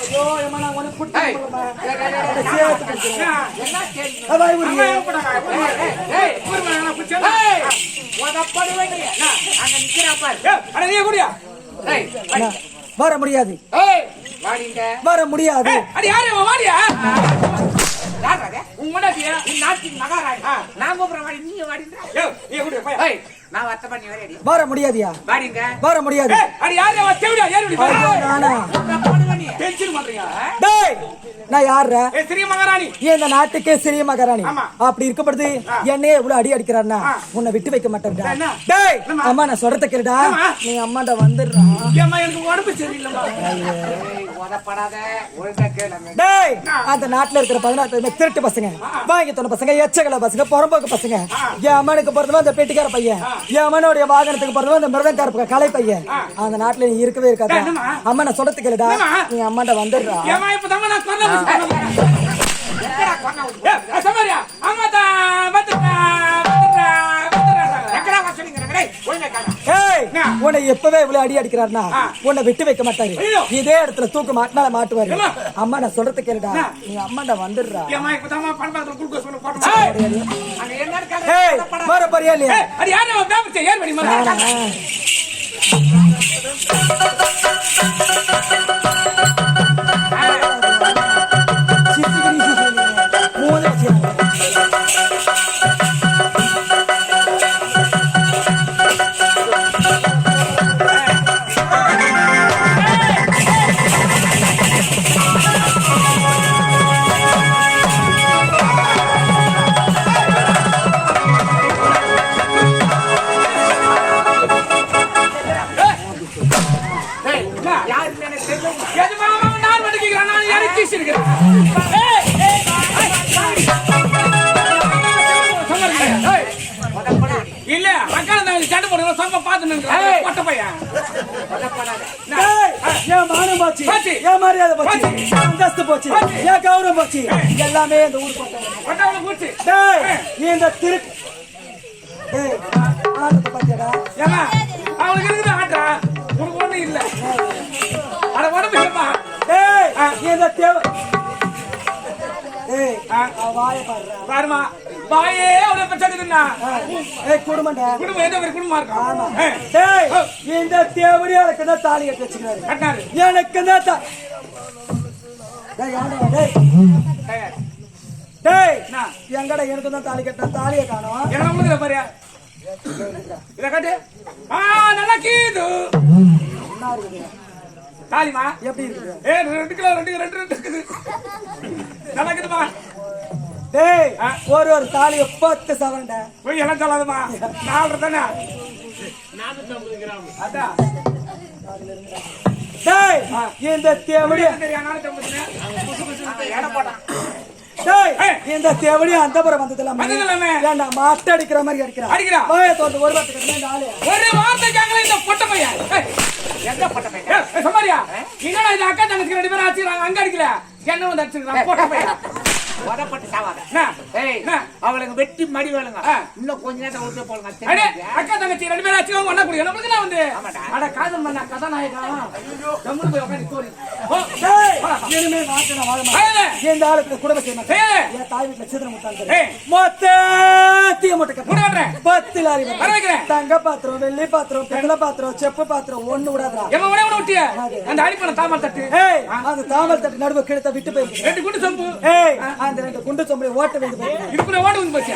ஐயோ ஏமா நான் உனக்கு புடி வர முடியாது வர முடியாது வர முடியாதியா வர முடியாது நான் யாரு இந்த நாட்டுக்கே சிறிய மகாராணி அப்படி இருக்கப்படுது என்னையே இவ்வளவு அடி அடிக்கிறாருன்னா உன்னை விட்டு வைக்க மாட்டேன்டா. டேய் அம்மா நான் சொல்றத கேளுடா, நீ அம்மாண்ட வந்துடுறா. டேய் அந்த நாட்டுல இருக்கிற 16 திருட்டு பசங்க, வாங்கி தொன்ன பசங்க, எச்சகல பசங்க, புறம்போக்கு பசங்க, என் அம்மனுக்கு பிறந்தவன் அந்த பெட்டிக்கார பையன், என் அம்மனுடைய வாகனத்துக்கு பிறந்தவன் அந்த மிருதங்கார கலை பையன். அந்த நாட்டுல நீ இருக்கவே இருக்காது. அம்மா நான் சொல்றத கேளுடா, நீ அம்மாண்ட வந்துடுறா. உன்னை எப்பவே இவ்வளவு அடி அடிக்கிறாருன்னா உன்னை விட்டு வைக்க மாட்டாரு. இதே இடத்துல தூக்கு மாட்டினால மாட்டுவாரு. அம்மா நான் சொல்றத கேளுடா, நீ அம்மாண்ட வந்துடுறா. வர போறியா இல்லையா? இல்ல சண்டை போடுங்க சொம்ப பாத்து பையன் என் மானம் போச்சு, என் மரியாதை போச்சு, அந்தஸ்து போச்சு, என் கௌரவம் போச்சு, எல்லாமே இந்த ஊர் போச்சு. நீ இந்த திருட்டு ஆட்டத்தை பாத்தியாடா? அவனுக்கு இருக்குது ஆட்டா, உனக்கு ஒண்ணு இல்ல. அட உடம்பு இல்லப்பா. நீ இந்த தேவை பாருமா பாயே அவ்வளவு பிரச்சனை குடும்பம் எந்த ஒரு குடும்பமா இருக்கும். இந்த தேவடி எனக்கு தான் தாலி கட்டி வச்சுக்கிறாரு. எனக்கு தான் எங்கடா எனக்கு தான் தாலி கட்ட தாலியை காணும். பாரியா இத கட்டு நல்லா கீது தாலிமா எப்படி இருக்கு? 2 கிலோ 2 இருக்குது. நல்லா இருக்குதுமா. டேய் ஒரு தாலி 10 சவரண்டா. போய் எல்லாம் சொல்லாதமா. 4 தானே 450 கிராம். அடா டேய் இந்த தேவடி தெரியா 450 எடை போடா. டேய் இந்த தேவடி அந்தபுரம் வந்ததெல்லாம் ஏண்டா மாட்ட அடிக்கிற மாதிரி அடிக்கிறா. வாயை தோண்டு ஒரு வார்த்தை கேட்டா ஆளு ஒரு வார்த்தை கேக்கல இந்த பொட்ட பையன். எங்க பொட்ட பையன்? சமாரியா என்னடா இது அக்கா தங்கச்சி 2 பேரும் ஆச்சிராங்க அங்க அடிக்கல. என்ன வந்து அடிச்சிருக்கான் பொட்ட பையன். வரப்பட்டு சாவாத. ஏய் அவளுக்கு வெட்டி மடி வேணுங்க. இன்னும் கொஞ்ச நேரம் விட்டு போடுங்க. அடே அக்கா தங்கச்சி 2 பேரும் ஆச்சிராங்க ஒண்ணா குடி. நமக்கு நான் வந்து அட காதல் பண்ண கதாநாயகா. ஐயோ கம்முனு போய் உட்கார்ந்து கோரி. ஓ டேய் இனிமே வாட்டன வாழமா. இந்த ஆளுக்கு குடும்ப செய்யணும். ஏய் தாய் வீட்ல சீதன முட்டாங்க. ஏய் மொத்த தீய முட்டக்க. முடறேன் 10 லாரி வர வைக்கிறேன். தங்க பாத்திரம், வெள்ளி பாத்திரம், பித்தளை பாத்திரம், செப்பு பாத்திரம் ஒண்ணு விடாதடா. எவன் ஒண்ணே விட்டிய? அந்த அடிப்பன தாமல் தட்டு. ஏய் அந்த தாமல் தட்டு நடுவுல கிழத்த விட்டு போய் 2 குண்டு சொம்பு. ஏய் அந்த 2 குண்டு சொம்பு ஓட்ட வேண்டு போய். இதுக்குள்ள ஓட்ட வந்து போச்சு.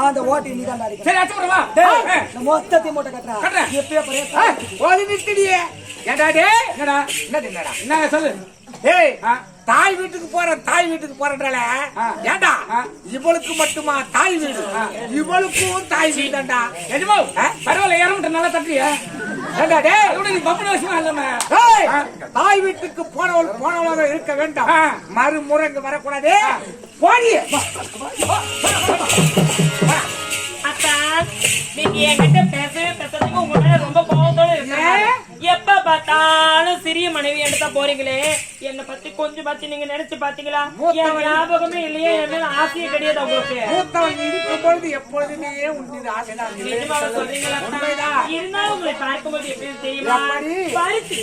அந்த ஓட்டி நீ தான் அடிக்க. சரி அச்சு வரவா. டேய் மொத்த தீய முட்டக்க கட்டறா. எப்பே பரே. ஓடி நித்திடியே. ஏடா டேய் என்னடா என்ன சொல்லு. ஏய் தாய் வீட்டுக்கு போறன்றல ஏண்டா இவளுக்கு மட்டுமா தாய் வீடு? இவளுக்கும் தாய் வீடுடா. எஜமா பரவாயில்ல ஏறமட்ட நல்லா தட்டிய. ஏண்டா டேய் இவனு நீ பப்பன விஷயம் இல்லமா. ஏய் தாய் வீட்டுக்கு போனவளாக இருக்க வேண்டாம். மறுமுறைங்க வர கூடாது. போடி அத்தா நீங்க என்கிட்ட பேசுறதுக்கு உங்க மேல ரொம்ப கோவத்தோட இருக்கீங்க. எப்ப பார்த்தாலும் சிறிய மனைவி எடுத்தா போறீங்களே, என்னை பத்தி கொஞ்சம் பத்தி நீங்க நினைச்சு பாத்தீங்களா? என் ஞாபகமே இல்லையே, என் மேல ஆசையே கிடையாது உங்களுக்கு. எப்பொழுதுமே உண்டு ஆசைதான். சொல்றீங்களா? இருந்தாலும் உங்களை பார்க்கும்போது எப்படி தெரியுமா? பரிசு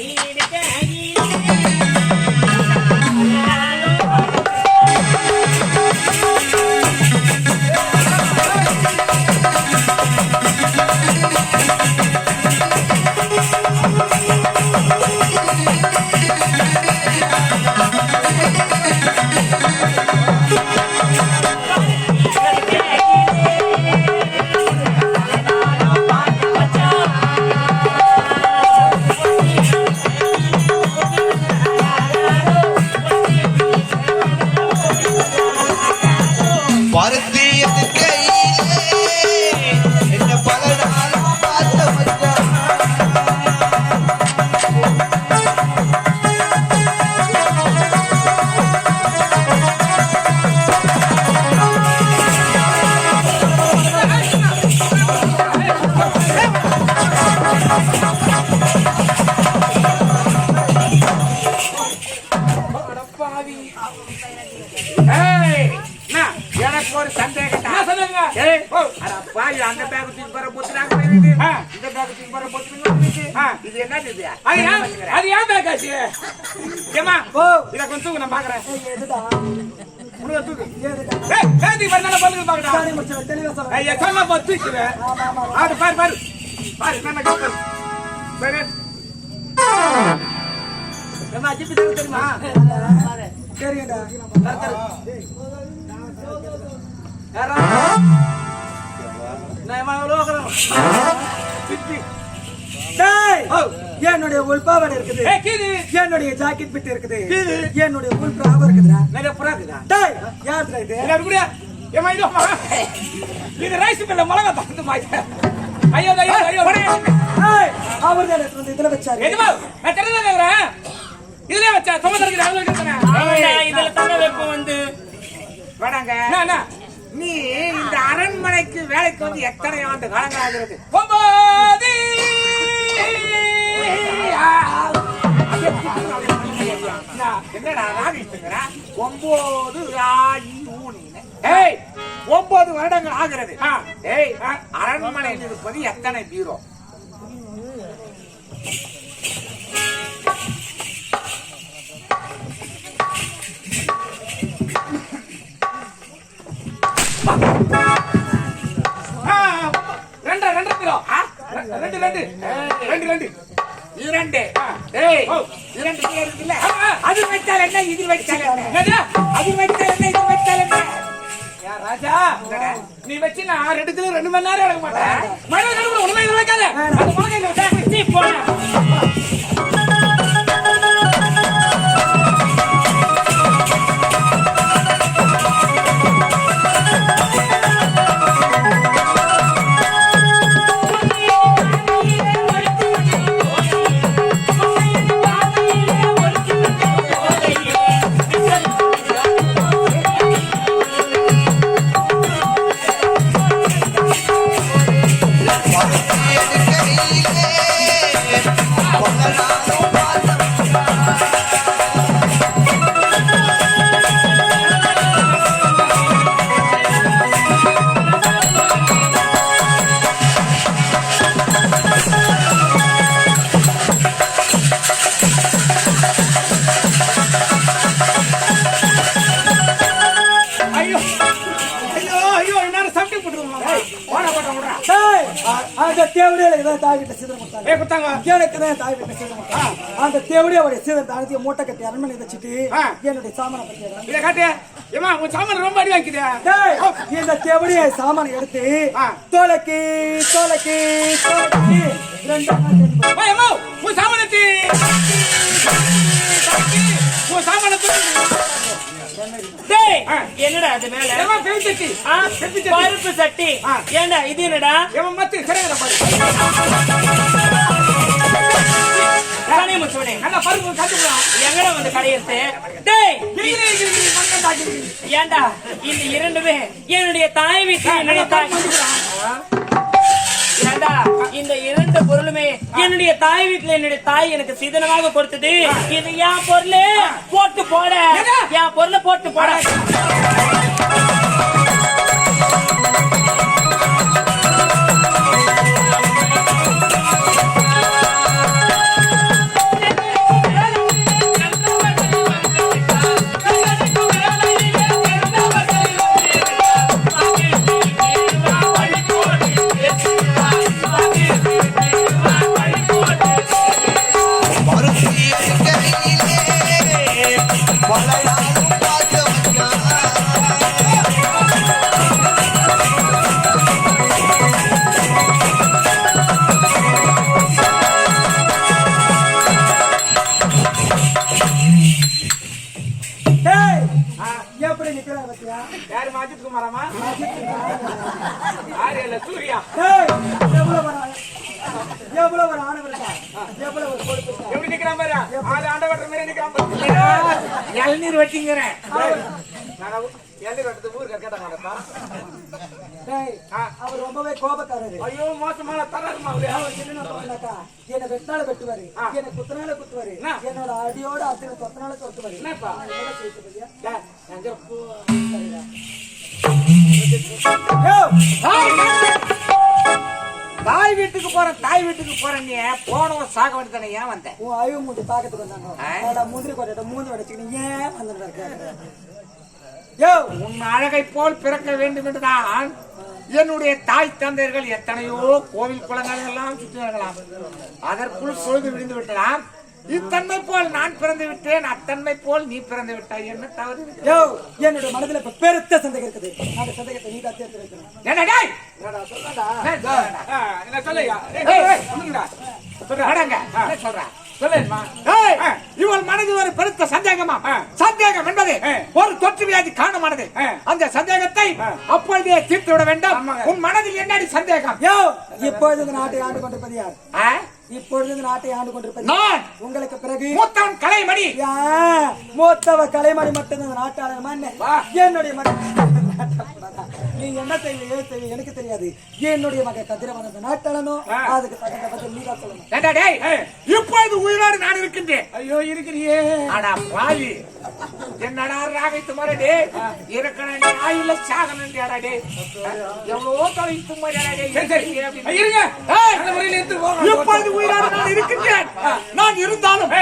எனக்கு ஒரு சந்தேகம். அந்த பேக் தூக்கி போற பொத்துறாங்க, இந்த பேக் தூக்கி போற பொத்துறீங்க. இது என்னது? அது ஏன் பேக் ஆச்சு? ஏமா இத கொஞ்சம் நான் பாக்குறேன். என்னுடைய உள்பாவடை இருக்குது, என்னுடைய ஜாக்கெட் பிட் இருக்குது, என்னுடைய உள் பிராவ இருக்குதுடா, நிறைய புறா இருக்குதா? டேய் யாருடா இது? ஏமா இது ரைஸ் பில்ல மிளகா தந்து மாய்க்க. ஐயோ ஐயோ ஐயோ டேய் அவர் தான் வந்து இதுல வச்சாரு. எதுமா நான் தெரியல கேக்குறேன். இதுல வச்சா சமதருக்கு அதுல கேக்குறேன். இதுல தங்க வெப்பம் வந்து வேடாங்க. என்ன நீ இந்த அரண்மனைக்கு வேலைக்கு வந்து எத்தனை ஆண்டு காலங்கள் ஆகிறது? 9 என்னடா ராகிட்டுங்கிற? 9 வருடங்கள் ஆகிறது. அரண்மனையில் இருப்பது எத்தனை பீரோ? அது வைத்தால் என்ன, இது வைத்தால் என்ன? அது வைத்தால் என்ன, இது வைத்தால் என்ன? ராஜா நீ வச்சு நான் 2 கிலோ 2 மணி நேரம் எடுக்க மாட்டேன். மழை நடுவுல உண்மை இது வைக்காத. அது முளைக்கையில வச்சு போன அந்த தேவடியோட சீதம் தாழ்த்தி மூட்டை கட்டி அரண்மனை வச்சுட்டு என்னுடைய சாமான சாமான் ரொம்ப அடி வாங்கிக்கிறியா? இந்த தேவடிய சாமான எடுத்து தோலைக்கு தோலைக்கு தோலைக்கு 2 என்னடா அது மேல பருப்பு சட்டி? ஏண்டா இது என்னடா? எங்கடா வந்து கடையத்து? ஏண்டா இந்த 2மே என்னுடைய தாய் வீட்டு, என்னுடைய தாய் ஏண்டா, இந்த 2 பொருளுமே என்னுடைய தாய் வீட்டுல என்னுடைய தாய் எனக்கு சீதனமாக கொடுத்தது. இது என் பொருள், போட்டு போட, என் பொருளை போட்டு போட. எப்படி நிக்கிறாங்க பத்தியா? யாரு மாஜித் குமாரமா? யாரு இல்ல சூர்யா? எவ்வளவு ஒரு ஆணவம் இருக்கா, எவ்வளவு ஒரு கொழுப்பு இருக்கா. எப்படி நிக்கிறான் பாரு, ஆளு ஆண்ட வட்டுற மாதிரி நிக்கிறான் பாரு. இளநீர் வச்சிங்கிறேன். இளநீர் வட்டது ஊருக்கு கேட்டாங்கப்பா. அவர் ரொம்பவே கோபக்காரரு. ஐயோ மோசமான தரமா அவரு. அவர் என்ன பண்ணாக்கா, என்னை வெட்டினால வெட்டுவாரு, என்னை குத்துனால குத்துவாரு, என்னோட அடியோட அத்தனை தொத்தனால தொத்துவாரு. என்னப்பா தாய் வீட்டுக்கு போறேன், தாய் வீட்டுக்கு போறேன். நீ போனவன் சாக வேண்டியதானே, ஏன் வந்த? உன் அழிவு மூஞ்சி தாக்கத்துக்கு வந்தாங்க. முந்திரி கொட்டை மூஞ்சி வடைச்சுக்கிட்டு ஏன் வந்துருக்காரு? உன் அழகை போல் பிறக்க வேண்டும் என்றுதான் என்னுடைய தாய் தந்தையர்கள் எத்தனையோ கோவில் குளங்கள் எல்லாம் சுற்றினார்களாம். அதற்குள் பொழுது விழுந்து விட்டலாம். இத்தன்மை போல் நான் பிறந்து விட்டேன், அத்தன்மை போல் நீ பிறந்து விட்டாய். என்ன தவறு? என்னுடைய மனதில் இப்ப பெருத்த சந்தேகம் இருக்குது. அந்த சந்தேகத்தை நீ தான் தேர்த்து வைக்கணும். இவள் மனதில் ஒரு பெருத்த சந்தேகமா? சந்தேகம் என்பது ஒரு தொற்று வியாதி காரணமானது. அந்த சந்தேகத்தை அப்பொழுதே தீர்த்து விட வேண்டும். உன் மனதில் என்னடி சந்தேகம்? இப்பொழுது இந்த நாட்டை ஆண்டு கொண்டிருப்பது யார்? இப்பொழுது இந்த நாட்டை ஆண்டு கொண்டிருப்பது நான். உங்களுக்கு பிறகு மூத்தவன் கலைமணி. மூத்தவ கலைமணி மட்டும் இந்த நாட்டாளர் என்னுடைய மகன். நீ என்ன செய்ய எனக்கு தெரியாது. என்னுடைய மகன் கதிரவன் அந்த நாட்டாளனும் அதுக்கு தகுந்த பதில் நீ தான் சொல்லணும். இப்பொழுது உயிரோடு நான் இருக்கின்றேன். ஐயோ இருக்கிறியே. ஆனா பாவி என்னடா ராகைத்து மரடே இருக்கணும். ஆயுள சாகனே எவ்வளவோ தொலைத்து இப்பொழுது உயிரோடு நான் இருக்கின்றேன். நான் இருந்தாலும்